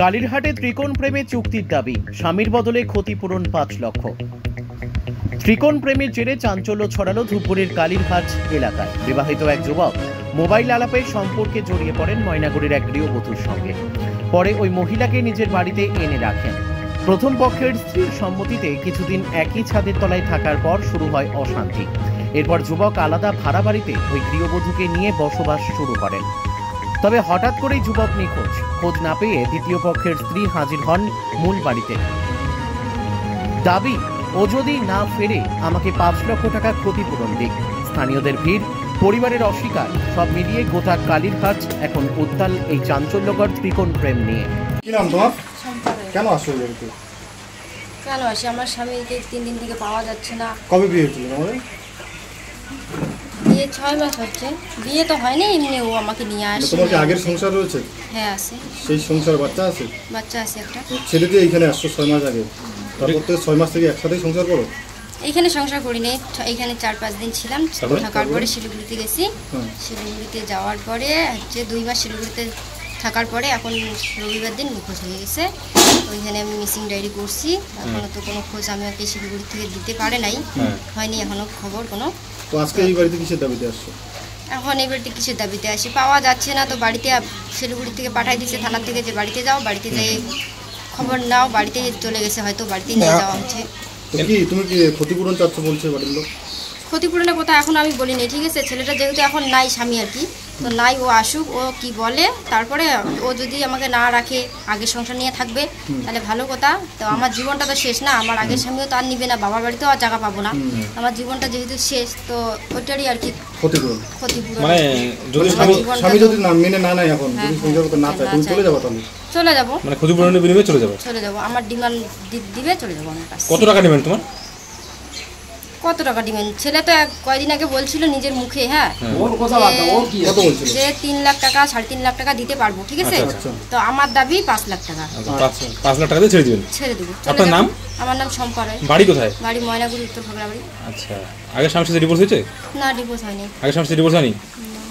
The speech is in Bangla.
কালীরহাটে ত্রিকোণ প্রেমে চুক্তির দাবি, স্বামীর বদলে ক্ষতিপূরণ ৫ লক্ষ। ত্রিকোণ প্রেমের জেরে চাঞ্চল্য ছড়ালো ধূপগুড়ির কালীরহাট এলাকায়। বিবাহিত এক যুবক মোবাইল আলাপে সম্পর্কে জড়িয়ে পড়েন ময়নাগুড়ির এক গৃহবধূর সঙ্গে। পরে ওই মহিলাকে নিজের বাড়িতে এনে রাখেন। প্রথম পক্ষের স্ত্রীর সম্মতিতে কিছুদিন একই ছাদের তলায় থাকার পর শুরু হয় অশান্তি। এরপর যুবক আলাদা ভাড়া বাড়িতে ওই গৃহবধূকে নিয়ে বসবাস শুরু করেন। তবে হঠাৎ করেই যুবক নিখোঁজ। খোঁজ না পেয়ে দ্বিতীয় পক্ষের স্ত্রী হাজির হন মূল বাড়িতে। দাবি, ও যদি না ফেরে আমাকে ৫ লক্ষ টাকা ক্ষতিপূরণ দিক। স্থানীয়দের ভিড়, পরিবারের অস্বীকার, সব মিলিয়ে গোটা কালীরহাট এখন উত্তাল এই চাঞ্চল্যকর ত্রিকোণ প্রেম নিয়ে। কি নাম তোমার? কেন আসো বাড়িতে? কেন আসি? আমার স্বামীকে 3 দিন থেকে পাওয়া যাচ্ছে না। কবে বিয়ে হয়েছিল তোমাদের? বিয়ে 6 মাস হচ্ছে। বিয়ে তো হয়নি, এমনি ও আমাকে নিয়ে আসে। তোমার কি আগের সংসার রয়েছে? হ্যাঁ আছে। সেই সংসার বাচ্চা আছে? বাচ্চা আছে একটা। ছেলে দিয়ে এখানে আসছো 6 মাস আগে, তারপর থেকে 6 মাস থেকে একসাথেই সংসার করো? এইখানে সংসার করিনি, এইখানে 4-5 দিন ছিলাম। থাকার পরে শিলিগুড়িতে গেছি। শিলিগুড়িতে যাওয়ার পরে 2 মাস শিলিগুড়িতে থাকার পরে এখন রবিবার দিন নিখোঁজ হয়ে গেছে। ওইখানে আমি মিসিং ডায়েরি করছি। এখনো তো কোনো খোঁজ আমাকে শিলিগুড়ি থেকে দিতে পারে নাই, হয়নি এখনো খবর কোনো। তো আজকে এই বাড়িতে কিসের দাবিতে আসছো? এখন এই বাড়িতে কিসের দাবিতে আসি? পাওয়া যাচ্ছে না, তো বাড়িতে শিলিগুড়ি থেকে পাঠাই দিচ্ছে থানার থেকে, যে বাড়িতে যাও, বাড়িতে যেয়ে খবর নাও। বাড়িতে চলে গেছে, হয়তো বাড়িতে নিয়ে যাওয়া হচ্ছে। তো কি তুমি কি ক্ষতিপূরণ চাচ্ছ বলছে বাড়ির লোক? ক্ষতিপূরণের কথা এখন আমি বলিনি, ঠিক আছে? ছেলেটা যেহেতু এখন নাই, স্বামী আর কি, তো নাই, ও আসুক, ও কি বলে, তারপরে ও যদি আমাকে না রাখে, আগের সংসার নিয়ে থাকবে, তাহলে ভালো কথা। তো আমার জীবনটা তো শেষ না, আমার আগের স্বামীও তো আর নিবে না, বাবার বাড়িতেও আর জায়গা পাবো না। আমার জীবনটা যেহেতু শেষ, তো ওইটারই আর কি ক্ষতিপূরণ। মানে যদি স্বামী যদি না মেনে না নেয়, এখন যদি সংসার করতে না চায়, তুমি চলে যাবো? তাহলে চলে যাবো, মানে ক্ষতিপূরণের বিনিময়ে চলে যাবো? চলে যাবো, আমার ডিমান্ড দিবে, চলে যাবো আমার কাছে। কত টাকা নেবেন তোমার? কত টাকা দিবেন? ছেলে তো কয়দিন আগে বলছিল নিজের মুখে, হ্যাঁ, যে 3 লাখ টাকা 3.5 লাখ টাকা দিতে পারবো, ঠিক আছে? তো আমার দাবি 5 লাখ টাকা। 5 লাখ টাকা দিয়ে ছেড়ে দিবেন? ছেড়ে দেবো। আপনার নাম? আমার নাম শম্পা রায়। বাড়ি কোথায়? বাড়ি ময়নাগুড়ি, উত্তর ফাগলাবাড়ি। আচ্ছা, আগে স্বামীর সাথে ডিভোর্স হয়েছে? না, ডিভোর্স হয়নি। আগে স্বামীর সাথে ডিভোর্স হয়নি? না।